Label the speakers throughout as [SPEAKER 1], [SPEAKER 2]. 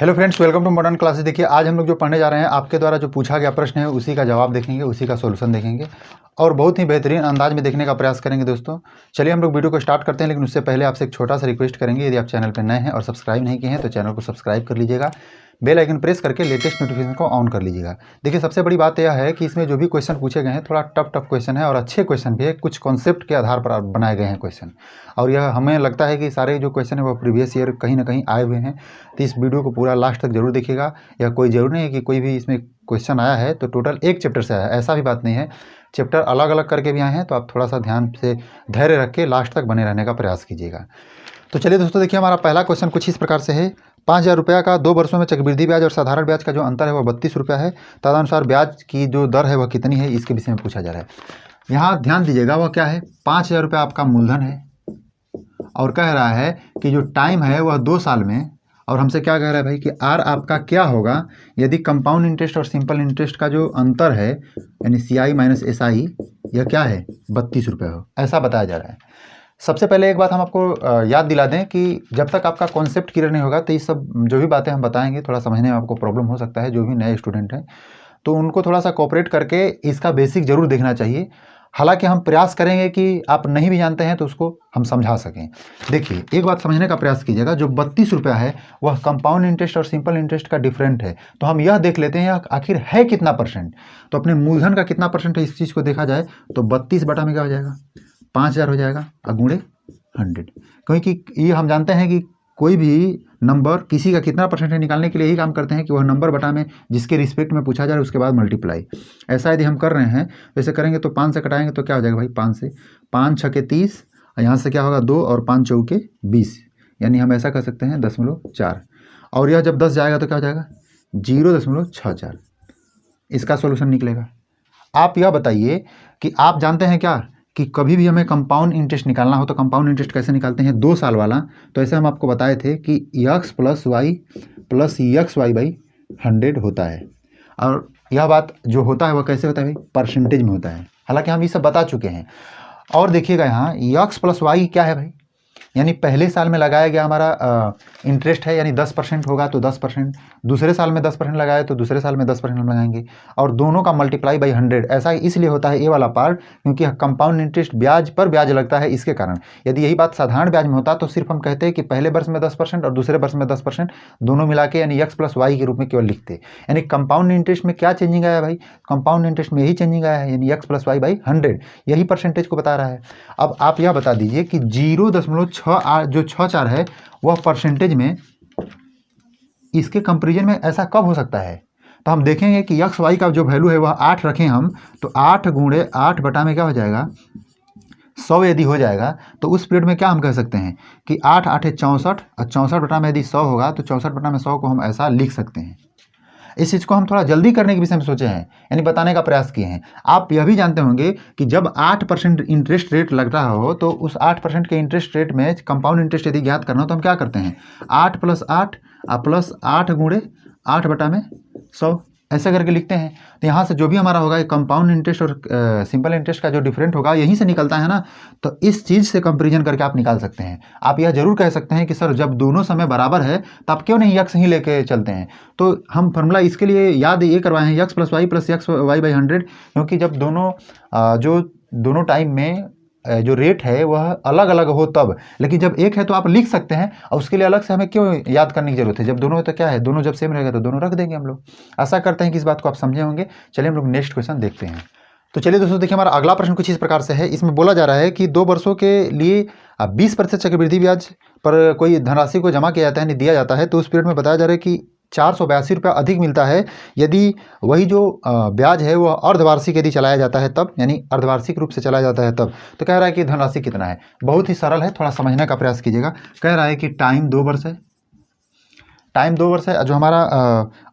[SPEAKER 1] Hello friends, welcome to modern classes. देखिए, आज हम लोग जो पढ़ने जा रहे हैं, आपके द्वारा जो पूछा गया प्रश्न है उसी का जवाब देखेंगे, उसी का सॉल्यूशन देखेंगे और बहुत ही बेहतरीन अंदाज में देखने का प्रयास करेंगे दोस्तों। चलिए हम लोग वीडियो को स्टार्ट करते हैं, लेकिन उससे पहले आपसे एक छोटा सा रिक्वेस्ट करेंगे। यदि आप चैनल पर नए हैं और सब्सक्राइब नहीं किए हैं तो चैनल को सब्सक्राइब कर लीजिएगा, बेल आइकन प्रेस करके लेटेस्ट नोटिफिकेशन को ऑन कर लीजिएगा। देखिए, सबसे बड़ी बात यह है कि इसमें जो भी क्वेश्चन पूछे गए हैं थोड़ा टफ क्वेश्चन है और अच्छे क्वेश्चन भी है, कुछ कॉन्सेप्ट के आधार पर बनाए गए हैं क्वेश्चन। और यह हमें लगता है कि सारे जो क्वेश्चन है वो प्रीवियस ईयर कहीं ना कहीं आए हुए हैं। तो इस वीडियो को पूरा लास्ट तक जरूर देखिएगा। यह कोई जरूर नहीं है कि कोई भी इसमें क्वेश्चन आया है तो टोटल एक चैप्टर से आया है, ऐसा भी बात नहीं है। चैप्टर अलग अलग करके भी आए हैं, तो आप थोड़ा सा ध्यान से धैर्य रख के लास्ट तक बने रहने का प्रयास कीजिएगा। तो चलिए दोस्तों, देखिए हमारा पहला क्वेश्चन कुछ इस प्रकार से है। 5,000 रुपये का 2 वर्षों में चक्रवृद्धि ब्याज और साधारण ब्याज का जो अंतर है वह 32 रुपया है। तदनुसार ब्याज की जो दर है वह कितनी है, इसके विषय में पूछा जा रहा है। यहाँ ध्यान दीजिएगा, वह क्या है, 5,000 रुपये आपका मूलधन है और कह रहा है कि जो टाइम है वह 2 साल में, और हमसे क्या कह रहा है भाई कि आर आपका क्या होगा यदि कंपाउंड इंटरेस्ट और सिंपल इंटरेस्ट का जो अंतर है यानी CI माइनस SI यह क्या है 32 रुपये हो, ऐसा बताया जा रहा है। सबसे पहले एक बात हम आपको याद दिला दें कि जब तक आपका कॉन्सेप्ट क्लियर नहीं होगा तो ये सब जो भी बातें हम बताएंगे थोड़ा समझने में आपको प्रॉब्लम हो सकता है। जो भी नए स्टूडेंट हैं तो उनको थोड़ा सा कोऑपरेट करके इसका बेसिक जरूर देखना चाहिए। हालांकि हम प्रयास करेंगे कि आप नहीं भी जानते हैं तो उसको हम समझा सकें। देखिए, एक बात समझने का प्रयास कीजिएगा, जो 32 रुपया है वह कंपाउंड इंटरेस्ट और सिंपल इंटरेस्ट का डिफरेंट है। तो हम यह देख लेते हैं आखिर है कितना परसेंट। तो अपने मूलधन का कितना परसेंट है इस चीज़ को देखा जाए तो 32 बटा में क्या हो जाएगा, 5,000 हो जाएगा और गुणे 100। क्योंकि ये हम जानते हैं कि कोई भी नंबर किसी का कितना परसेंट है निकालने के लिए यही काम करते हैं कि वह नंबर बटा में जिसके रिस्पेक्ट में पूछा जा रहा है उसके बाद मल्टीप्लाई। ऐसा यदि हम कर रहे हैं तो ऐसे करेंगे तो 5 से कटाएंगे तो क्या हो जाएगा भाई, 5 से 5 छके 30 और यहाँ से क्या होगा 2 और 5 चौके 20, यानी हम ऐसा कर सकते हैं 0.4। और यह जब 10 जाएगा तो क्या हो जाएगा 0.64। इसका सोल्यूशन निकलेगा। आप यह बताइए कि आप जानते हैं क्या कि कभी भी हमें कंपाउंड इंटरेस्ट निकालना हो तो कंपाउंड इंटरेस्ट कैसे निकालते हैं, 2 साल वाला। तो ऐसे हम आपको बताए थे कि x plus Y plus XY by 100 होता है। और यह बात जो होता है वह कैसे होता है भाई, परसेंटेज में होता है। हालांकि हम ये सब बता चुके हैं। और देखिएगा यहाँ x प्लस वाई क्या है भाई, यानी पहले साल में लगाया गया हमारा इंटरेस्ट है, यानी 10% होगा तो 10%, दूसरे साल में 10% लगाए तो दूसरे साल में 10% हम लगाएंगे, और दोनों का मल्टीप्लाई बाई 100। ऐसा इसलिए होता है ये वाला पार्ट क्योंकि कंपाउंड इंटरेस्ट ब्याज पर ब्याज लगता है, इसके कारण। यदि यही बात साधारण ब्याज में होता तो सिर्फ हम कहते हैं कि पहले वर्ष में 10% और दूसरे वर्ष में 10%, दोनों मिला के यानी x प्लस वाई के रूप में केवल लिखते। यानी कंपाउंड इंटरेस्ट में क्या चेंजिंग आया भाई, कंपाउंड इंटरेस्ट में यही चेंजिंग आया है, यानी x प्लस वाई बाई 100, यही परसेंटेज को बता रहा है। अब आप यह बता दीजिए कि 0.68 जो 64 है वह परसेंटेज में इसके कंपैरिजन में ऐसा कब हो सकता है। तो हम देखेंगे कि एक्स वाई का जो वैल्यू है वह 8 रखें हम, तो 8 गुणे 8 बटा में क्या हो जाएगा 100 यदि हो जाएगा तो उस पीरियड में क्या हम कह सकते हैं कि 8 8 है 64 और 64 बटा में यदि 100 होगा तो 64 बटा में 100 को हम ऐसा लिख सकते हैं। इस चीज़ को हम थोड़ा जल्दी करने के विषय में सोचे हैं, यानी बताने का प्रयास किए हैं। आप यह भी जानते होंगे कि जब 8% इंटरेस्ट रेट लग रहा हो तो उस 8% के इंटरेस्ट रेट में कंपाउंड इंटरेस्ट यदि ज्ञात करना हो तो हम क्या करते हैं 8 प्लस 8 प्लस 8 गुणे 8 बटा में 100 ऐसे करके लिखते हैं। तो यहाँ से जो भी हमारा होगा कंपाउंड इंटरेस्ट और सिंपल इंटरेस्ट का जो डिफरेंट होगा यहीं से निकलता है ना, तो इस चीज़ से कंपेरिजन करके आप निकाल सकते हैं। आप यह जरूर कह सकते हैं कि सर जब दोनों समय बराबर है तो आप क्यों नहीं x ही लेके चलते हैं। तो हम फॉर्मूला इसके लिए याद ये करवाए हैं x plus Y plus XY by 100, क्योंकि जब दोनों टाइम में जो रेट है वह अलग अलग हो तब, लेकिन जब एक है तो आप लिख सकते हैं और उसके लिए अलग से हमें क्यों याद करने की जरूरत है। जब दोनों है तो क्या है, दोनों जब सेम रहेगा तो दोनों रख देंगे हम लोग। आशा करते हैं कि इस बात को आप समझे होंगे। चलिए हम लोग नेक्स्ट क्वेश्चन देखते हैं। तो चलिए दोस्तों, देखिए हमारा अगला प्रश्न कुछ इस प्रकार से है। इसमें बोला जा रहा है कि 2 वर्षों के लिए 20% चक्रवृद्धि ब्याज पर कोई धनराशि को जमा किया जाता है, दिया जाता है, तो उस पीरियड में बताया जा रहा है कि 482 रुपया अधिक मिलता है यदि वही जो ब्याज है वह अर्धवार्षिक यदि चलाया जाता है तब, यानी अर्धवार्षिक रूप से चलाया जाता है तब। तो कह रहा है कि धनराशि कितना है। बहुत ही सरल है, थोड़ा समझने का प्रयास कीजिएगा। कह रहा है कि टाइम 2 वर्ष है, टाइम 2 वर्ष है। जो हमारा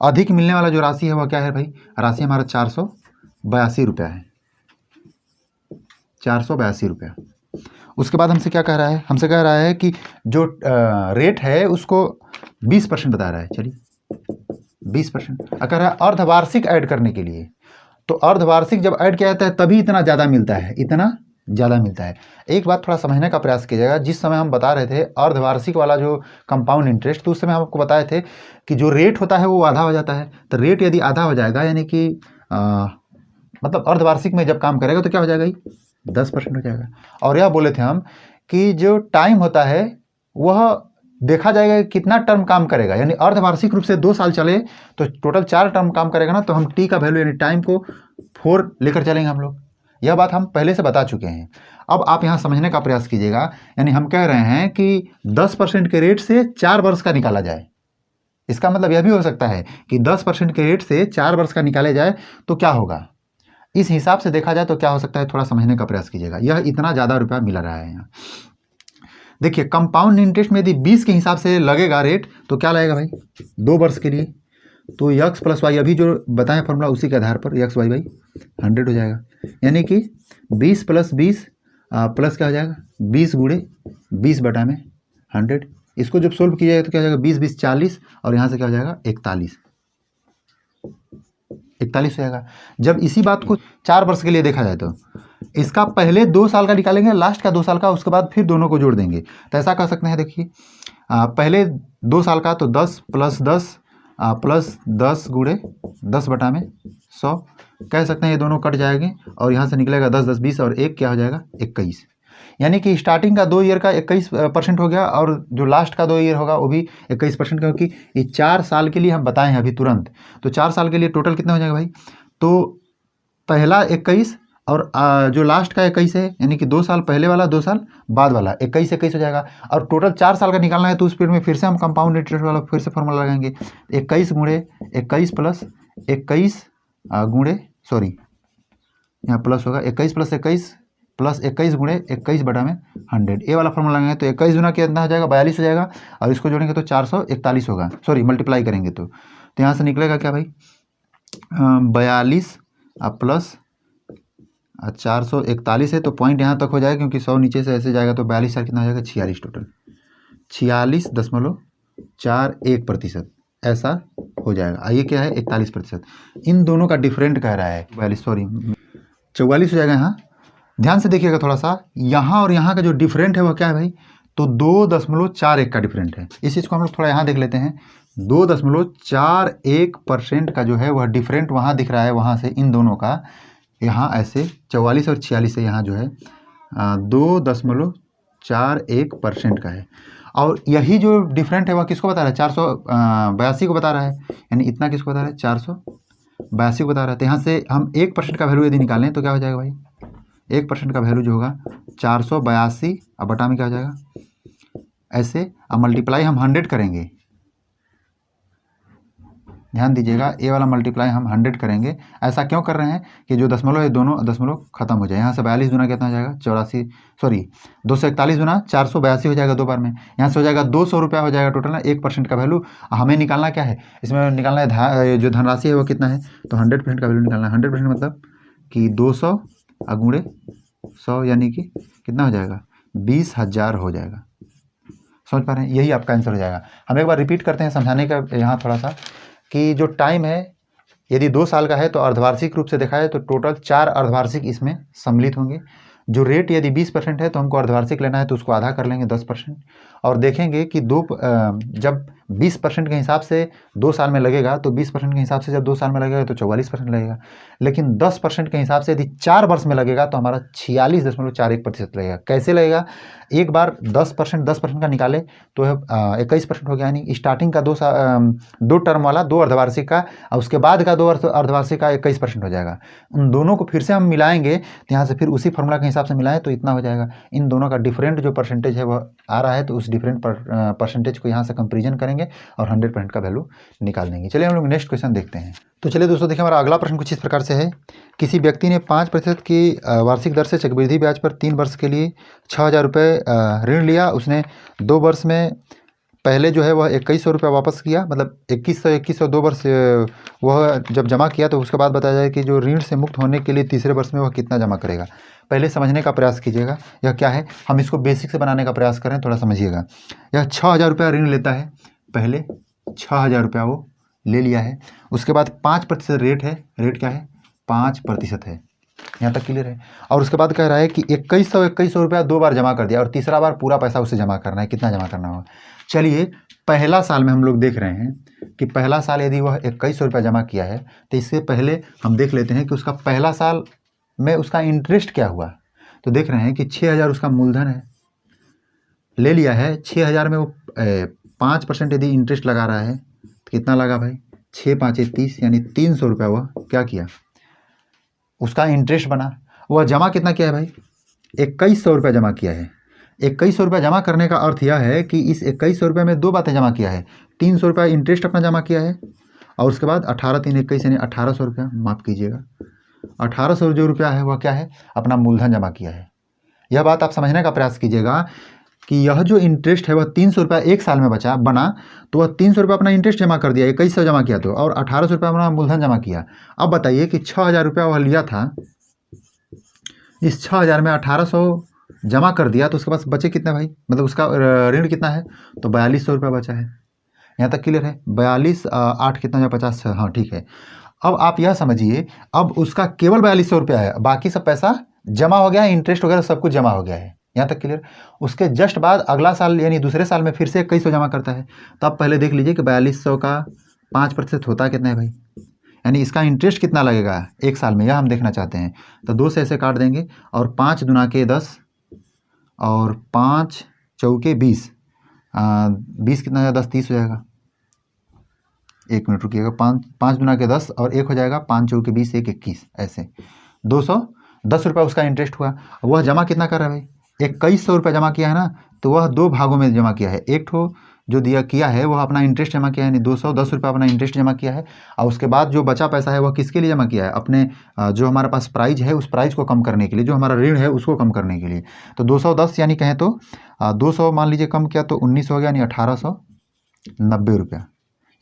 [SPEAKER 1] अधिक मिलने वाला जो राशि है वह क्या है भाई, राशि हमारा 482 रुपया है, 482 रुपया। उसके बाद हमसे क्या कह रहा है, हमसे कह रहा है कि जो रेट है उसको 20% बता रहा है। चलिए 20% कह रहा है अर्धवार्षिक ऐड करने के लिए। तो अर्धवार्षिक जब ऐड किया जाता है तभी इतना ज़्यादा मिलता है, इतना ज़्यादा मिलता है। एक बात थोड़ा समझने का प्रयास कीजिएगा, जिस समय हम बता रहे थे अर्धवार्षिक वाला जो कंपाउंड इंटरेस्ट, तो उस समय हम आपको बताए थे कि जो रेट होता है वो आधा हो जाता है। तो रेट यदि आधा हो जाएगा यानी कि मतलब अर्धवार्षिक में जब काम करेगा तो क्या हो जाएगा, 10% हो जाएगा। और यह बोले थे हम कि जो टाइम होता है वह देखा जाएगा कि कितना टर्म काम करेगा, यानी अर्धवार्षिक रूप से 2 साल चले तो टोटल 4 टर्म काम करेगा ना, तो हम टी का वैल्यू यानी टाइम को 4 लेकर चलेंगे हम लोग। यह बात हम पहले से बता चुके हैं। अब आप यहाँ समझने का प्रयास कीजिएगा, यानी हम कह रहे हैं कि 10% के रेट से 4 वर्ष का निकाला जाए। इसका मतलब यह भी हो सकता है कि 10% के रेट से 4 वर्ष का निकाले जाए तो क्या होगा, इस हिसाब से देखा जाए तो क्या हो सकता है, थोड़ा समझने का प्रयास कीजिएगा। यह इतना ज़्यादा रुपया मिल रहा है यहाँ। देखिए कंपाउंड इंटरेस्ट में यदि 20 के हिसाब से लगेगा रेट तो क्या लगेगा भाई, 2 वर्ष के लिए, तो यक्स प्लस वाई अभी जो बताएं फॉर्मूला उसी के आधार पर यक्स वाई बाई 100 हो जाएगा। यानी कि 20 प्लस 20 प्लस क्या हो जाएगा 20 गुणे 20 बटा में 100। इसको जब सोल्व किया जाएगा तो क्या हो जाएगा 20 20 40 और यहाँ से क्या हो जाएगा 41 हो जाएगा। जब इसी बात को 4 वर्ष के लिए देखा जाए तो इसका पहले 2 साल का निकालेंगे, लास्ट का 2 साल का, उसके बाद फिर दोनों को जोड़ देंगे। तो ऐसा कर सकते हैं, देखिए पहले 2 साल का तो 10 प्लस 10 प्लस 10 गुणे 10 बटा में 100 कह सकते हैं। ये दोनों कट जाएंगे और यहाँ से निकलेगा 10 10 20 और एक क्या हो जाएगा 21। यानी कि स्टार्टिंग का 2 ईयर का 21% हो गया और जो लास्ट का 2 ईयर होगा वो भी 21%, क्योंकि ये 4 साल के लिए हम बताए हैं अभी तुरंत। तो 4 साल के लिए टोटल कितना हो जाएगा भाई, तो पहला 21 और जो लास्ट का 21 है, यानी कि 2 साल पहले वाला 2 साल बाद वाला 21 हो जाएगा। और टोटल 4 साल का निकालना है तो उस पीरियड में फिर से हम कंपाउंड इंटरेस्ट वाला फिर से फॉर्मूला लगाएंगे। 21 गुणे 21 प्लस 21 गुणे सॉरी यहाँ प्लस होगा 21 प्लस 21 प्लस 21 गुणे 21 बटा में 100। ये वाला फॉर्मूला लगाएंगे तो 21 गुना कितना हो जाएगा 42 हो जाएगा और इसको जोड़ेंगे तो 441 होगा, सॉरी मल्टीप्लाई करेंगे तो यहाँ से निकलेगा क्या भाई 42 प्लस 441 है, तो पॉइंट यहाँ तक हो जाएगा क्योंकि 100 नीचे से ऐसे जाएगा तो 42 साल कितना हो जाएगा 46 टोटल 46.41% ऐसा हो जाएगा। ये क्या है 41%। इन दोनों का डिफरेंट कह रहा है 44 हो जाएगा। यहाँ ध्यान से देखिएगा थोड़ा सा, यहाँ और यहाँ का जो डिफरेंट है वह क्या है भाई, तो 2.41 का डिफरेंट है। इस चीज़ को हम लोग थोड़ा यहाँ देख लेते हैं। 2.41% का जो है वह डिफरेंट वहाँ दिख रहा है, वहाँ से इन दोनों का यहाँ ऐसे 44 और 46 से यहाँ जो है 2.41% का है। और यही जो डिफरेंट है वह किसको बता रहा है 482 को बता रहा है, यानी इतना किसको बता रहा है 482 को बता रहा है। तो यहाँ से हम 1% का वैल्यू यदि निकालें तो क्या हो जाएगा भाई, 1% का वैल्यू जो होगा 482 अब बटा में क्या हो जाएगा ऐसे, अब मल्टीप्लाई हम 100 करेंगे। ध्यान दीजिएगा ये वाला मल्टीप्लाई हम 100 करेंगे। ऐसा क्यों कर रहे हैं कि जो दशमलव है दोनों दशमलव खत्म हो जाए। यहाँ से 42 गुना कितना हो जाएगा 241 गुना 482 हो जाएगा 2 बार में। यहाँ से हो जाएगा 200 रुपया हो जाएगा टोटल ना 1% का वैल्यू। हमें निकालना क्या है, इसमें निकालना है जो धनराशि है वो कितना है, तो 100% का वैल्यू निकालना है। 100% मतलब कि 200 गुणे 100 यानी कि कितना हो जाएगा 20,000 हो जाएगा। समझ पा रहे हैं, यही आपका आंसर हो जाएगा। हम एक बार रिपीट करते हैं समझाने का यहाँ थोड़ा सा, कि जो टाइम है यदि 2 साल का है तो अर्धवार्षिक रूप से देखा जाए तो टोटल 4 अर्धवार्षिक इसमें सम्मिलित होंगे। जो रेट यदि 20% है तो हमको अर्धवार्षिक लेना है तो उसको आधा कर लेंगे 10%, और देखेंगे कि जब 20% के हिसाब से 2 साल में लगेगा तो 20% के हिसाब से जब 2 साल में लगेगा तो 44% लगेगा। लेकिन 10% के हिसाब से यदि 4 वर्ष में लगेगा तो हमारा 46.41% लगेगा। कैसे लगेगा, एक बार 10% का निकाले तो 21% हो गया, यानी स्टार्टिंग का 2 टर्म वाला 2 अर्धवार्षिक का और उसके बाद का 2 अर्धवार्षिक का 21% हो जाएगा। उन दोनों को फिर से हम मिलाएंगे तो यहाँ से फिर उसी फॉर्मूला के हिसाब से मिलाएं तो इतना हो जाएगा। इन दोनों का डिफरेंट जो परसेंटेज है वह आ रहा है तो उस डिफरेंट परसेंटेज को यहाँ से कंपेरिजन करेंगे और 100% का वैल्यू निकाल देंगे। चलिए हम लोग नेक्स्ट क्वेश्चन देखते हैं। तो चलिए दोस्तों देखिए हमारा अगला प्रश्न कुछ इस प्रकार से है, किसी व्यक्ति ने 5% की वार्षिक दर से चक्रवृद्धि ब्याज पर 3 वर्ष के लिए 6,000 रुपये ऋण लिया। उसने 2 वर्ष में पहले जो है वह 2100 रुपये वापस किया, मतलब 2100 2 वर्ष वह जब जमा किया तो उसके बाद बताया जाए कि जो ऋण से मुक्त होने के लिए तीसरे वर्ष में वह कितना जमा करेगा। पहले समझने का प्रयास कीजिएगा यह क्या है, हम इसको बेसिक से बनाने का प्रयास करें, थोड़ा समझिएगा। यह 6,000 रुपया ऋण लेता है, पहले 6,000 रुपया वो ले लिया है। उसके बाद 5% रेट है, रेट क्या है 5% है। यहाँ तक क्लियर है। और उसके बाद कह रहा है कि 2100 रुपया 2 बार जमा कर दिया और तीसरा बार पूरा पैसा उसे जमा करना है। कितना जमा करना होगा? चलिए पहला साल में हम लोग देख रहे हैं कि पहला साल यदि वह 2100 रुपया जमा किया है तो इससे पहले हम देख लेते हैं कि उसका पहला साल में उसका इंटरेस्ट क्या हुआ। तो देख रहे हैं कि 6000 उसका मूलधन है, ले लिया है। 6000 में वो 5% यदि इंटरेस्ट लगा रहा है तो कितना लगा भाई? 6 5 30, यानी 300 रुपया वह क्या किया, उसका इंटरेस्ट बना। वह जमा कितना किया है भाई? 2100 रुपया जमा किया है। 2100 रुपया जमा करने का अर्थ यह है कि इस 2100 रुपये में दो बातें जमा किया है। 300 रुपया इंटरेस्ट अपना जमा किया है और उसके बाद 18 3 21 यानी 1800 रुपया, माफ़ कीजिएगा 1800 जो रुपया है वह क्या है? अपना मूलधन जमा किया है। यह बात आप समझने का प्रयास कीजिएगा कि यह जो इंटरेस्ट है वह 300 रुपया एक साल में बना, तो वह 300 रुपया अपना इंटरेस्ट जमा कर दिया, 2100 जमा किया तो, और 1800 रुपया अपना मूलधन जमा किया। अब बताइए कि 6000 रुपया वह लिया था, इस 6000 में 1800 जमा कर दिया तो उसके पास बचे कितने भाई? मतलब उसका ऋण कितना है? तो 4200 रुपया बचा है। यहाँ तक क्लियर है? 42 8 कितना है? 50। हाँ ठीक है। अब आप यह समझिए, अब उसका केवल 4200 रुपया है, बाकी सब पैसा जमा हो गया है, इंटरेस्ट वगैरह सब कुछ जमा हो गया है। यहाँ तक क्लियर? उसके जस्ट बाद अगला साल यानी दूसरे साल में फिर से 2100 जमा करता है। तो आप पहले देख लीजिए कि 4200 का 5% होता है कितना है भाई? यानी इसका इंटरेस्ट कितना लगेगा एक साल में, यह हम देखना चाहते हैं। तो 2 से ऐसे काट देंगे और 5 दूना के 10 और 5 चौके 20, 20 कितना है? 10 30 हो जाएगा। 1 मिनट रुकिएगा। 5 दूना के 10 और 1 हो जाएगा, 5 चौके 20 1 21, ऐसे 210 रुपया उसका इंटरेस्ट हुआ। वह जमा कितना कर रहा है भाई? 2100 रुपया जमा किया है ना, तो वह 2 भागों में जमा किया है। एक ठो जो दिया किया है वह अपना इंटरेस्ट जमा किया है, यानी 210 रुपया अपना इंटरेस्ट जमा किया है। और उसके बाद जो बचा पैसा है वह किसके लिए जमा किया है? अपने जो हमारे पास प्राइज है उस प्राइज को कम करने के लिए, जो हमारा ऋण है उसको कम करने के लिए। तो 210 यानी कहें तो 200 मान लीजिए कम किया तो 19 हो गया, यानी 1890 रुपया।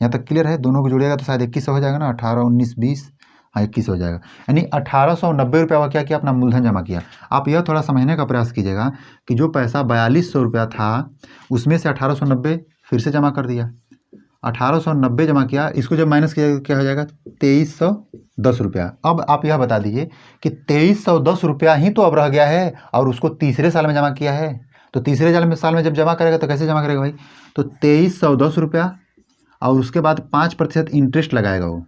[SPEAKER 1] यहाँ तक क्लियर है? दोनों को जोड़िएगा तो शायद 2100 हो जाएगा ना, 18 19 20, हाँ 21 हो जाएगा। यानी 1890 रुपया वह क्या किया? अपना मूलधन जमा किया। आप यह थोड़ा समझने का प्रयास कीजिएगा कि जो पैसा 4200 रुपया था उसमें से 1890 फिर से जमा कर दिया, 1890 जमा किया, इसको जब माइनस किया क्या हो जाएगा? 2310 रुपया। अब आप यह बता दीजिए कि 2310 रुपया ही तो अब रह गया है और उसको तीसरे साल में जमा किया है। तो तीसरे साल में जब जमा करेगा तो कैसे जमा करेगा भाई? तो 2310 रुपया और उसके बाद 5% इंटरेस्ट लगाएगा वो।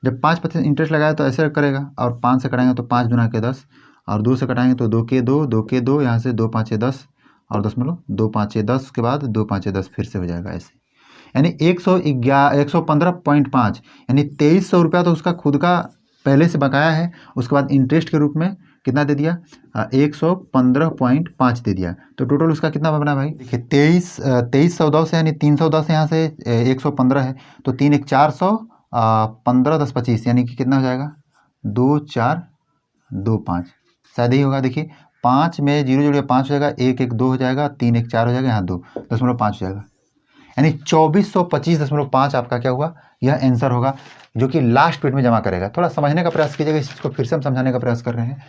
[SPEAKER 1] जब 5% इंटरेस्ट लगाया तो ऐसे करेगा, और 5 से कटाएंगे तो 5 दूना के 10 और 2 से कटाएंगे तो 2 के 2 2 के 2, यहाँ से 2 5 10 और 10 मतलब 2 5 10 के बाद 2 5 10 फिर से हो जाएगा ऐसे। यानी 115.5 यानी 2300 रुपया तो उसका खुद का पहले से बकाया है। उसके बाद इंटरेस्ट के रूप में कितना दे दिया? 115.5 दे दिया। तो टोटल उसका कितना बना भाई? देखिए 2310 यानी 310 यहाँ से 115 है तो 3 1 400 15 10 25 यानी कि कितना हो जाएगा? 2 4 2 5 शायद ही होगा। देखिए 5 में 0 जोड़िए 5 हो जाएगा, 1 1 2 हो जाएगा, 3 1 4 हो जाएगा, यहाँ 2.5 हो जाएगा। यानी 2425.5 आपका क्या हुआ? यह आंसर होगा जो कि लास्ट पीरियड में जमा करेगा। थोड़ा समझने का प्रयास कीजिएगा, इस चीज़ को फिर से हम समझाने का प्रयास कर रहे हैं।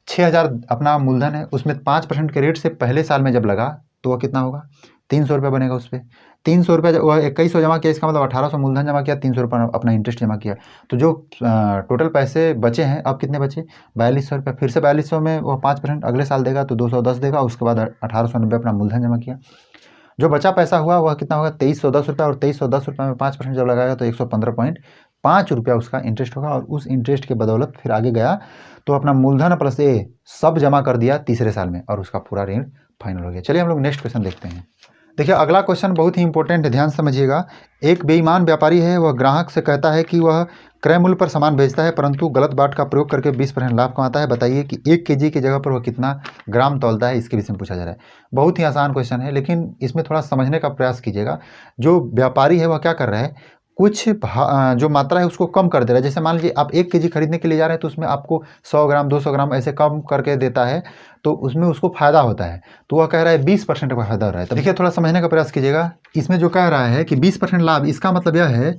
[SPEAKER 1] 6000 अपना मूलधन है, उसमें 5% के रेट से पहले साल में जब लगा तो वह कितना होगा? 300 रुपया बनेगा। उस पर 300 रुपया वह 2100 जमा किया, इसका मतलब 1800 मूलधन जमा किया, 300 रुपया अपना इंटरेस्ट जमा किया। तो जो टोटल पैसे बचे हैं अब कितने बचे? 4200 रुपया। फिर से 4200 में वह 5% अगले साल देगा तो 210 देगा, उसके बाद 1890 अपना मूलधन जमा किया। जो बचा पैसा हुआ वह कितना होगा? 2310 रुपया, और 2310 रुपये में 5% जब लगाएगा तो 115.5 रुपया उसका इंटरेस्ट होगा। और उस इंटरेस्ट के बदौलत फिर आगे गया तो अपना मूलधन प्लस ए सब जमा कर दिया तीसरे साल में और उसका पूरा ऋण फाइनल हो गया। चलिए हम लोग नेक्स्ट क्वेश्चन देखते हैं। देखिए अगला क्वेश्चन बहुत ही इंपॉर्टेंट है, ध्यान समझिएगा। एक बेईमान व्यापारी है, वह ग्राहक से कहता है कि वह क्रय मूल्य पर सामान बेचता है परंतु गलत बाट का प्रयोग करके 20% लाभ कमाता है। बताइए कि 1 kg की जगह पर वह कितना ग्राम तौलता है, इसके विषय में पूछा जा रहा है। बहुत ही आसान क्वेश्चन है, लेकिन इसमें थोड़ा समझने का प्रयास कीजिएगा। जो व्यापारी है वह क्या कर रहा है? कुछ जो मात्रा है उसको कम कर दे रहा है। जैसे मान लीजिए आप 1 kg खरीदने के लिए जा रहे हैं तो उसमें आपको 100 ग्राम 200 ग्राम ऐसे कम करके देता है, तो उसमें उसको फायदा होता है। तो वह कह रहा है 20% का फायदा हो रहा है। तो देखिए थोड़ा समझने का प्रयास कीजिएगा। इसमें जो कह रहा है कि 20% लाभ, इसका मतलब यह है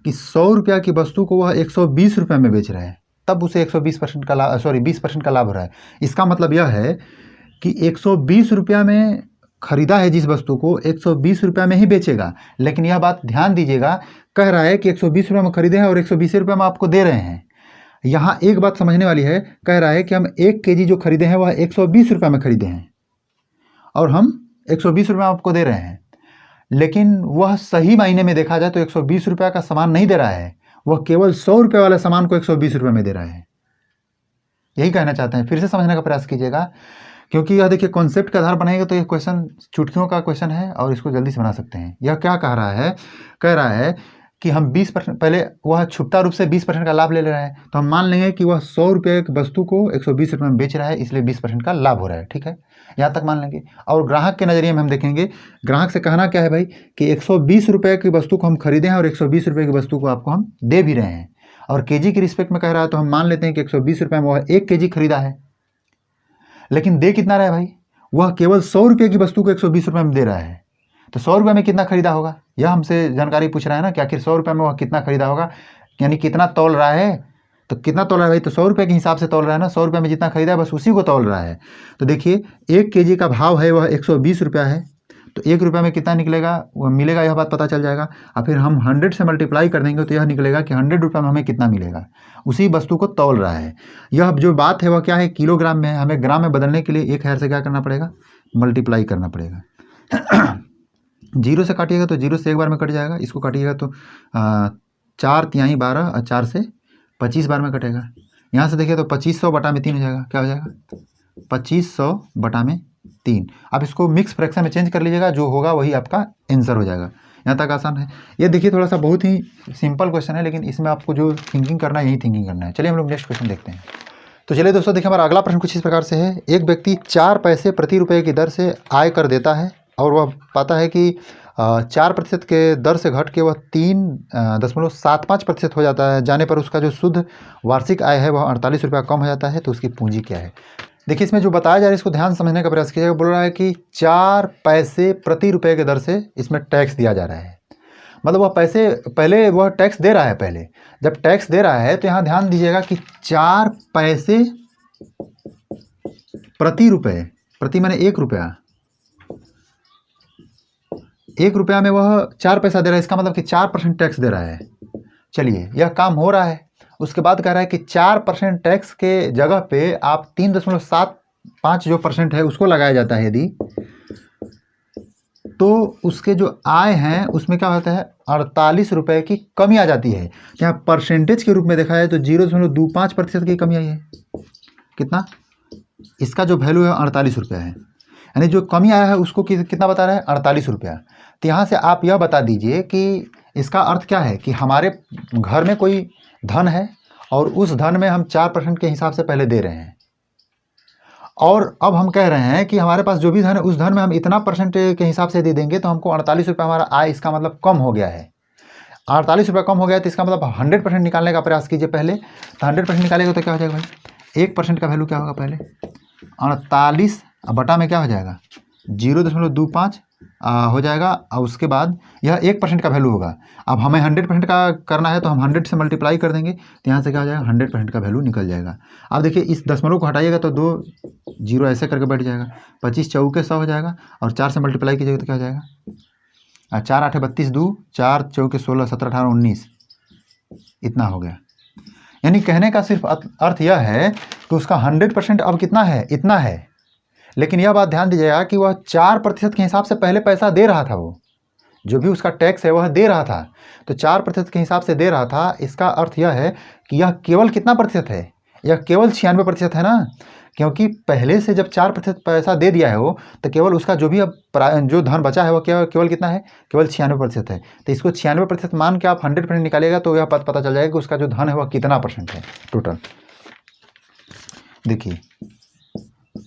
[SPEAKER 1] कि 100 रुपया की वस्तु को वह 120 रुपये में बेच रहा है, तब उसे 120% का लाभ 20% का लाभ हो रहा है। इसका मतलब यह है कि 120 रुपया में खरीदा है जिस वस्तु को 120 रुपया में ही बेचेगा। लेकिन यह बात ध्यान दीजिएगा, कह रहा है कि 120 रुपये में खरीदे हैं और 120 रुपये में आपको दे रहे हैं। यहाँ एक बात समझने वाली है, कह रहा है कि हम 1 kg जो खरीदे हैं वह 120 रुपये में खरीदे हैं और हम 120 रुपये आपको दे रहे हैं, लेकिन वह सही मायने में देखा जाए तो 120 रुपये का सामान नहीं दे रहा है, वह केवल 100 रुपये वाले सामान को 120 रुपये में दे रहा है। यही कहना चाहते हैं, फिर से समझने का प्रयास कीजिएगा, क्योंकि यह देखिए कॉन्सेप्ट के आधार बनाएंगे तो यह क्वेश्चन चुटकियों का क्वेश्चन है और इसको जल्दी से बना सकते हैं। यह क्या कह रहा है, कह रहा है कि हम 20% पहले वह छुट्टा रूप से 20% का लाभ ले रहा है, तो हम मान लेंगे कि वह 100 रुपये की वस्तु को 120 रुपये में बेच रहा है, इसलिए 20% का लाभ हो रहा है। ठीक है, यहाँ तक मान लेंगे। और ग्राहक के नज़रिए में हम देखेंगे, ग्राहक से कहना क्या है भाई कि 120 रुपये की वस्तु को हम खरीदे हैं और 120 रुपये की वस्तु को आपको हम दे भी रहे हैं, और केजी की रिस्पेक्ट में कह रहा है तो हम मान लेते हैं कि 120 रुपये में वह 1 kg खरीदा है, लेकिन दे कितना रहा है भाई, वह केवल 100 रुपये की वस्तु को 120 रुपये में दे रहा है। तो 100 रुपये में कितना खरीदा होगा, यह हमसे जानकारी पूछ रहा है ना कि आखिर 100 रुपये में वह कितना खरीदा होगा, यानी कितना तौल रहा है। तो कितना तौल रहा है भाई, तो 100 रुपये के हिसाब से तौल रहा है ना, 100 रुपये में जितना खरीदा है बस उसी को तौल रहा है। तो देखिए 1 kg का भाव है वह 120 रुपया है, तो 1 रुपये में कितना निकलेगा वह मिलेगा, यह बात पता चल जाएगा। और फिर हम 100 से मल्टीप्लाई कर देंगे तो यह निकलेगा कि 100 रुपये में हमें कितना मिलेगा, उसी वस्तु को तौल रहा है। यह जो बात है वह क्या है, किलोग्राम में है, हमें ग्राम में बदलने के लिए 1000 से क्या करना पड़ेगा, मल्टीप्लाई करना पड़ेगा। 0 से काटिएगा तो 0 से एक बार में कट जाएगा, इसको काटिएगा तो 4 तिहाई 12 और 4 से 25 बार में कटेगा। यहाँ से देखिए तो 2500 बटा में 3 हो जाएगा, क्या हो जाएगा 2500 बटा में 3। अब इसको मिक्स फ्रैक्शन में चेंज कर लीजिएगा, जो होगा वही आपका आंसर हो जाएगा। यहाँ तक आसान है। ये देखिए थोड़ा सा बहुत ही सिंपल क्वेश्चन है, लेकिन इसमें आपको जो थिंकिंग करना है यही थिंकिंग करना है। चलिए हम लोग नेक्स्ट क्वेश्चन देखते हैं। तो चलिए दोस्तों देखिए हमारा अगला प्रश्न कुछ इस प्रकार से है। एक व्यक्ति 4 पैसे प्रति रुपये की दर से आय कर देता है और वह पाता है कि 4% के दर से घट के वह 3.75% हो जाता है, जाने पर उसका जो शुद्ध वार्षिक आय है वह 48 रुपया कम हो जाता है, तो उसकी पूंजी क्या है। देखिए इसमें जो बताया जा रहा है इसको ध्यान समझने का प्रयास कीजिएगा। बोल रहा है कि 4 पैसे प्रति रुपये के दर से इसमें टैक्स दिया जा रहा है, मतलब वह पैसे पहले वह टैक्स दे रहा है। पहले जब टैक्स दे रहा है तो यहाँ ध्यान दीजिएगा कि 4 पैसे प्रति रुपये, प्रति माने 1 रुपया, 1 रुपया में वह 4 पैसा दे रहा है, इसका मतलब कि 4% टैक्स दे रहा है। चलिए यह काम हो रहा है। उसके बाद कह रहा है कि 4% टैक्स के जगह पे आप 3.75 जो % है उसको लगाया जाता है यदि, तो उसके जो आय हैं उसमें क्या होता है 48 रुपये की कमी आ जाती है। यहाँ परसेंटेज के रूप में देखा है तो 0.25% की कमी आई है। कितना, इसका जो वैल्यू है 48 रुपया है, यानी जो कमी आया है उसको कितना बता रहा है 48 रुपया। तो यहाँ से आप यह बता दीजिए कि इसका अर्थ क्या है कि हमारे घर में कोई धन है और उस धन में हम 4% के हिसाब से पहले दे रहे हैं, और अब हम कह रहे हैं कि हमारे पास जो भी धन है उस धन में हम इतना % के हिसाब से दे देंगे तो हमको 48 रुपये हमारा आय, इसका मतलब कम हो गया है। 48 रुपये कम हो गया तो इसका मतलब 100% निकालने का प्रयास कीजिए पहले। तो 100% निकालेगा तो क्या हो जाएगा भाई, 1% का वैल्यू क्या होगा पहले 48 बटा में क्या हो जाएगा 0.25 हो जाएगा, और उसके बाद यह 1% का वैल्यू होगा। अब हमें 100% का करना है तो हम 100 से मल्टीप्लाई कर देंगे तो यहाँ से क्या हो जाएगा 100% का वैल्यू निकल जाएगा। अब देखिए इस दशमलव को हटाइएगा तो 2 0 ऐसे करके बैठ जाएगा, 25 चौके 100 हो जाएगा, और 4 से मल्टीप्लाई कीजिएगा तो क्या हो जाएगा 4 8 32 2, 4 चौके 16 17 18 19, इतना हो गया। यानी कहने का सिर्फ अर्थ यह है कि उसका 100% अब कितना है, इतना है। लेकिन यह बात ध्यान दीजिएगा कि वह 4% के हिसाब से पहले पैसा दे रहा था, वो जो भी उसका टैक्स है वह दे रहा था, तो 4% के हिसाब से दे रहा था। इसका अर्थ यह है कि यह केवल कितना प्रतिशत है, यह केवल 96% है ना, क्योंकि पहले से जब 4% पैसा दे दिया है वो, तो केवल उसका जो भी अब जो धन बचा है वो केवल कितना है, केवल 96% है। तो इसको 96% मान के आप 100% निकालेगा तो यह पता चल जाएगा कि उसका जो धन है वह कितना % है टोटल। देखिए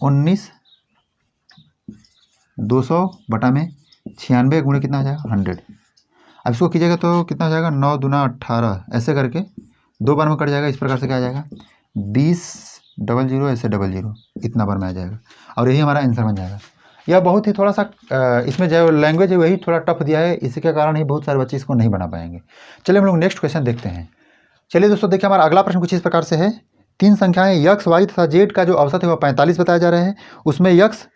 [SPEAKER 1] 19,200 बटा में 96 गुणे कितना आ जाएगा 100। अब इसको कीजिएगा तो कितना हो जाएगा 9 दूना 18, ऐसे करके 2 बार में कट जाएगा। इस प्रकार से क्या आ जाएगा 20 00 ऐसे 00, इतना बार में आ जाएगा, और यही हमारा आंसर बन जाएगा। यह बहुत ही थोड़ा सा इसमें जो लैंग्वेज है वही थोड़ा टफ दिया है, इसी के कारण ही बहुत सारे बच्चे इसको नहीं बना पाएंगे। चलिए हम लोग नेक्स्ट क्वेश्चन देखते हैं। चलिए दोस्तों देखिए हमारा अगला प्रश्न कुछ इस प्रकार से है। 3 संख्याएं यक्स वाई तथा जेड का जो औसत है वह 45 बताया जा रहा है। उसमें यक्स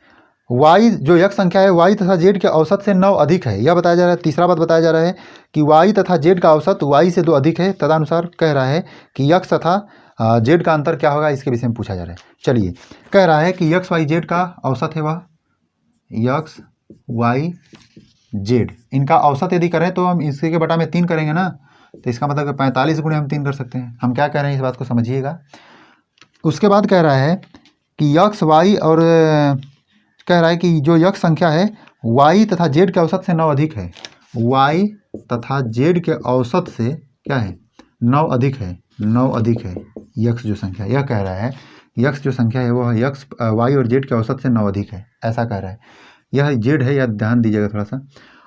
[SPEAKER 1] y जो यक्स संख्या है y तथा z के औसत से 9 अधिक है, यह बताया जा रहा है। तीसरा बात बताया जा रहा है कि y तथा z का औसत y से 2 अधिक है, तदनुसार कह रहा है कि यक्स तथा z का अंतर क्या होगा, इसके विषय में पूछा जा रहा है। चलिए, कह रहा है कि यक्स वाई जेड का औसत है वह यक्स वाई जेड, इनका औसत यदि करें तो हम इसके के बटा में 3 करेंगे ना, तो इसका मतलब 45 गुणे हम 3 कर सकते हैं। हम क्या कह रहे हैं इस बात को समझिएगा। उसके बाद कह रहा है कि यक्स वाई और कह रहा है कि जो यक्स संख्या है y तथा z के औसत से 9 अधिक है, y तथा z के औसत से क्या है 9 अधिक है, 9 अधिक है यक्स जो संख्या, यह कह रहा है यक्स जो संख्या है वह यक्स y और z के औसत से 9 अधिक है, ऐसा कह रहा है। यह z है, यह ध्यान दीजिएगा थोड़ा सा।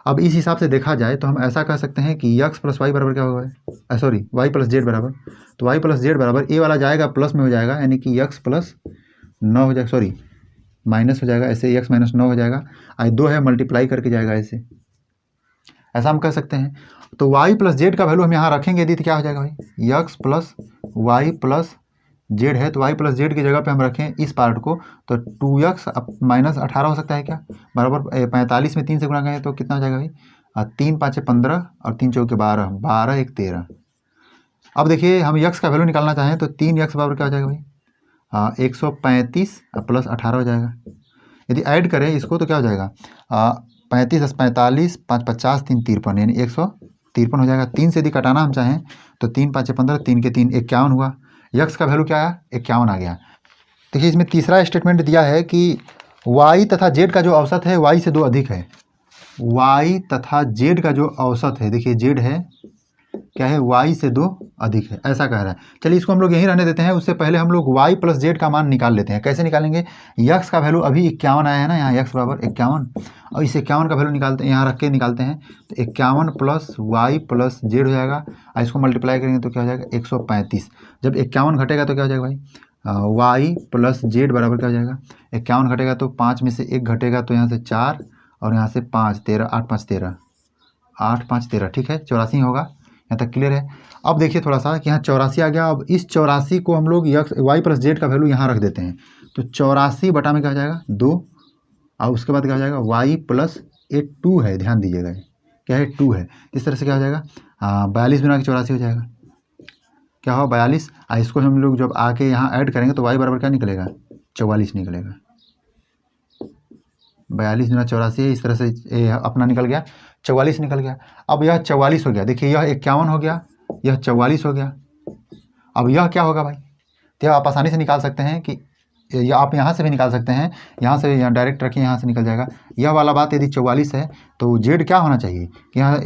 [SPEAKER 1] अब इस हिसाब से देखा जाए तो हम ऐसा कह सकते हैं कि यक्स प्लस वाई बराबर क्या होगा, सॉरी y प्लस जेड बराबर, तो y प्लस जेड बराबर ए वाला जाएगा प्लस में हो जाएगा, यानी कि यक्स प्लस 9 हो जाएगा, सॉरी माइनस हो जाएगा, ऐसे यक्स माइनस 9 हो जाएगा, आई 2 है मल्टीप्लाई करके जाएगा ऐसा हम कह सकते हैं। तो y प्लस जेड का वैल्यू हम यहाँ रखेंगे यदि तो क्या हो जाएगा भाई, x plus Y plus z है, तो y प्लस जेड की जगह पे हम रखें इस पार्ट को, तो 2x माइनस 18 हो सकता है क्या, बराबर 45 में 3 से गुणा करें तो कितना हो जाएगा भाई, 3 5 15 और 3 चौके 12, 12 1 13। अब देखिए हम यक्स का वैल्यू निकालना चाहें तो 3x बराबर क्या हो जाएगा भाई, 135 प्लस 18 हो जाएगा। यदि ऐड करें इसको तो क्या हो जाएगा, 35 + 45 5 50 3 53, यानी 153 हो जाएगा। 3 से यदि कटाना हम चाहें तो 3 5 15, 3 के 3 51 हुआ। यक्स का वैल्यू क्या आया, 51 आ गया। देखिए इसमें तीसरा स्टेटमेंट दिया है कि y तथा z का जो औसत है y से 2 अधिक है, y तथा z का जो औसत है, देखिए z है क्या है, y से 2 अधिक है, ऐसा कह रहा है। चलिए इसको हम लोग यहीं रहने देते हैं, उससे पहले हम लोग y प्लस जेड का मान निकाल लेते हैं। कैसे निकालेंगे, यक्स का वैल्यू अभी 51 आया है ना, यहाँ यक्स बराबर 51, और इस 51 का वैल्यू निकालते हैं, यहाँ रख के निकालते हैं, तो 51 प्लस वाई प्लस जेड हो जाएगा, और इसको मल्टीप्लाई करेंगे तो क्या हो जाएगा 135। जब 51 घटेगा तो क्या हो जाएगा भाई, वाई प्लस जेड बराबर क्या हो जाएगा, 51 घटेगा तो 5 में से 1 घटेगा, तो यहाँ से 4 और यहाँ से 5, 13 8 5 13, 8 5 13, ठीक है 84 होगा। यहाँ तक क्लियर है। अब देखिए थोड़ा सा कि यहाँ 84 आ गया। अब इस 84 को हम लोग यक्स वाई प्लस जेड का वैल्यू यहाँ रख देते हैं, तो 84 बटा में क्या हो जाएगा 2, और उसके बाद क्या हो जाएगा वाई प्लस 2 है, ध्यान दीजिएगा क्या है 2 है। इस तरह से क्या हो जाएगा, 42 गुना 84 हो जाएगा, क्या हो 42। इसको हम लोग जब आके यहाँ ऐड करेंगे तो वाई बराबर क्या निकलेगा 44 निकलेगा, 42 गुना 84, इस तरह से अपना निकल गया 44 निकल गया। अब यह 44 हो गया, देखिए यह 51 हो गया, यह 44 हो गया। अब यह क्या होगा भाई, तो आप आसानी से निकाल सकते हैं कि या आप यहाँ से भी निकाल सकते हैं, यहाँ से यहाँ डायरेक्ट रखिए, यहाँ से निकल जाएगा। यह वाला बात यदि 44 है तो जेड क्या होना चाहिए कि यहाँ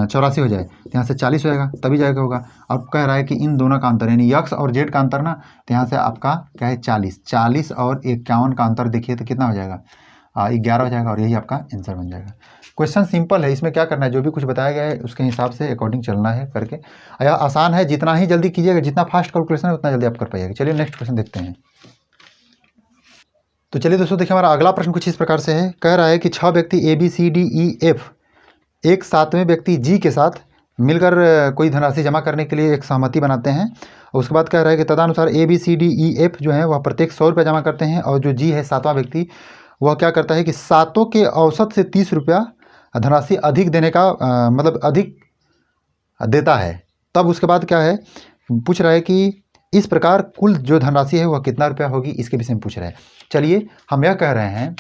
[SPEAKER 1] 84 हो जाए, तो यहाँ से 40 हो जाएगा तभी जाएगा होगा। अब कह रहा है कि इन दोनों का अंतर यानी यक्स और जेड का अंतर ना, तो यहाँ से आपका क्या है 40 और 51 का अंतर देखिए तो कितना हो जाएगा 11 हो जाएगा, और यही आपका आंसर बन जाएगा। क्वेश्चन सिंपल है, इसमें क्या करना है जो भी कुछ बताया गया है उसके हिसाब से अकॉर्डिंग चलना है करके। यह आसान है, जितना ही जल्दी कीजिएगा, जितना फास्ट कैलकुलेशन है उतना जल्दी आप कर पाइएगा। चलिए नेक्स्ट क्वेश्चन देखते हैं। तो चलिए दोस्तों देखिए हमारा अगला प्रश्न कुछ इस प्रकार से है। कह रहा है कि 6 व्यक्ति ABCDEF एक 7वें व्यक्ति G के साथ मिलकर कोई धनराशि जमा करने के लिए एक सहमति बनाते हैं। और उसके बाद कह रहा है कि तदनुसार ABCDEF जो है वह प्रत्येक 100 रुपये जमा करते हैं, और जो G है 7वां व्यक्ति वह क्या करता है कि सातों के औसत से 30 रुपया धनराशि अधिक देने का मतलब अधिक देता है। तब उसके बाद क्या है, पूछ रहा है कि इस प्रकार कुल जो धनराशि है वह कितना रुपया होगी, इसके विषय में पूछ रहा है। चलिए हम यह कह रहे हैं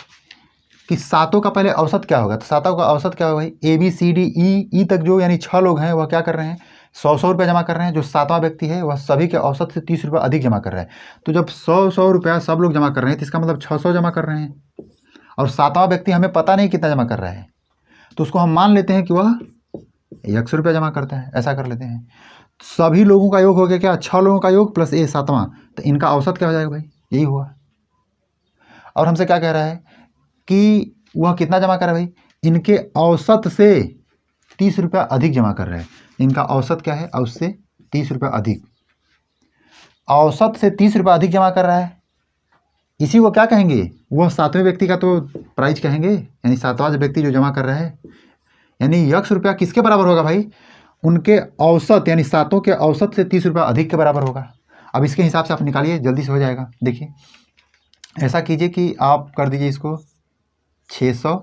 [SPEAKER 1] कि सातों का पहले औसत क्या होगा, तो सातों का औसत क्या होगा भाई, ABCDE तक जो यानी 6 लोग हैं वह क्या कर रहे हैं 100 रुपया जमा कर रहे हैं। जो 7वां व्यक्ति है वह सभी के औसत से 30 रुपया अधिक जमा कर रहा है। तो जब 100 रुपया सब लोग जमा कर रहे हैं तो इसका मतलब 600 जमा कर रहे हैं, और 7वां व्यक्ति हमें पता नहीं कितना जमा कर रहा है, तो उसको हम मान लेते हैं कि वह 100 रुपया जमा करता है, ऐसा कर लेते हैं। सभी लोगों का योग हो गया क्या, 6 लोगों का योग प्लस 7वां, तो इनका औसत क्या हो जाएगा भाई, यही हुआ। और हमसे क्या कह रहा है कि वह कितना जमा कर रहा है भाई, इनके औसत से 30 रुपया अधिक जमा कर रहे हैं। इनका औसत क्या है, औसत से 30 रुपया अधिक, औसत से 30 रुपया अधिक जमा कर रहा है। इसी को क्या कहेंगे, वह 7वें व्यक्ति का तो प्राइस कहेंगे, यानी 7वां व्यक्ति जो जमा कर रहा है, यानी 100 रुपया किसके बराबर होगा भाई, उनके औसत यानी सातों के औसत से 30 रुपया अधिक के बराबर होगा। अब इसके हिसाब से आप निकालिए, जल्दी से हो जाएगा। देखिए ऐसा कीजिए कि आप कर दीजिए इसको 600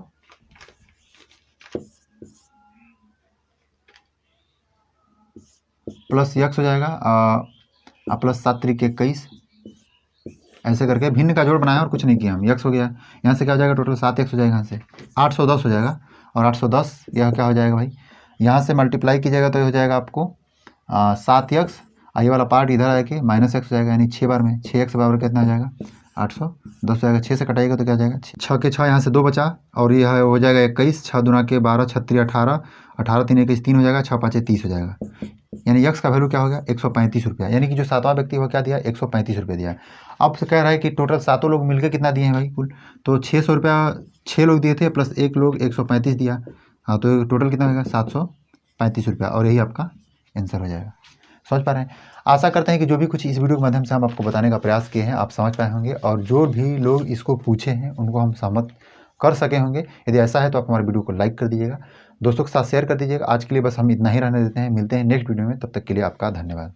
[SPEAKER 1] प्लस यक्स हो जाएगा प्लस 7 त्रिक 21, ऐसे करके भिन्न का जोड़ बनाया और कुछ नहीं किया हम। यक्स हो गया, यहाँ से क्या हो जाएगा टोटल 7 एक्स हो जाएगा, यहाँ से 810 हो जाएगा। और 810 यह क्या हो जाएगा भाई, यहाँ से मल्टीप्लाई कीजिएगा तो ये हो जाएगा आपको 7 एक्स, ये वाला पार्ट इधर आके माइनस एक्स हो जाएगा, यानी 6 बार में 6 एक्स बराबर कितना हो जाएगा 810 हो जाएगा। 6 से कटाएगा तो क्या हो जाएगा 6 के 6, यहाँ से 2 बचा और यह हो जाएगा 21, 6 दूना के 12, 6 3 18, 18 3 21 3 हो जाएगा, 6 5 30 हो जाएगा। यानी यक्स का वैल्यू क्या हो गया 135 रुपया, यानी कि जो 7वां व्यक्ति वो क्या दिया 135 रुपये दिया। अब कह रहा है कि टोटल 7 लोग मिलकर कितना दिए हैं भाई कुल, तो 600 रुपया 6 लोग दिए थे प्लस 1 लोग 135 दिया, हाँ तो टोटल कितना होगा 735 रुपया, और यही आपका आंसर हो जाएगा। समझ पा रहे हैं? आशा करते हैं कि जो भी कुछ इस वीडियो के माध्यम से हम आपको बताने का प्रयास किए हैं आप समझ पाए होंगे, और जो भी लोग इसको पूछे हैं उनको हम सहमत कर सके होंगे। यदि ऐसा है तो आप हमारे वीडियो को लाइक कर दीजिएगा, दोस्तों के साथ शेयर कर दीजिएगा। आज के लिए बस हम इतना ही रहने देते हैं, मिलते हैं नेक्स्ट वीडियो में, तब तक के लिए आपका धन्यवाद।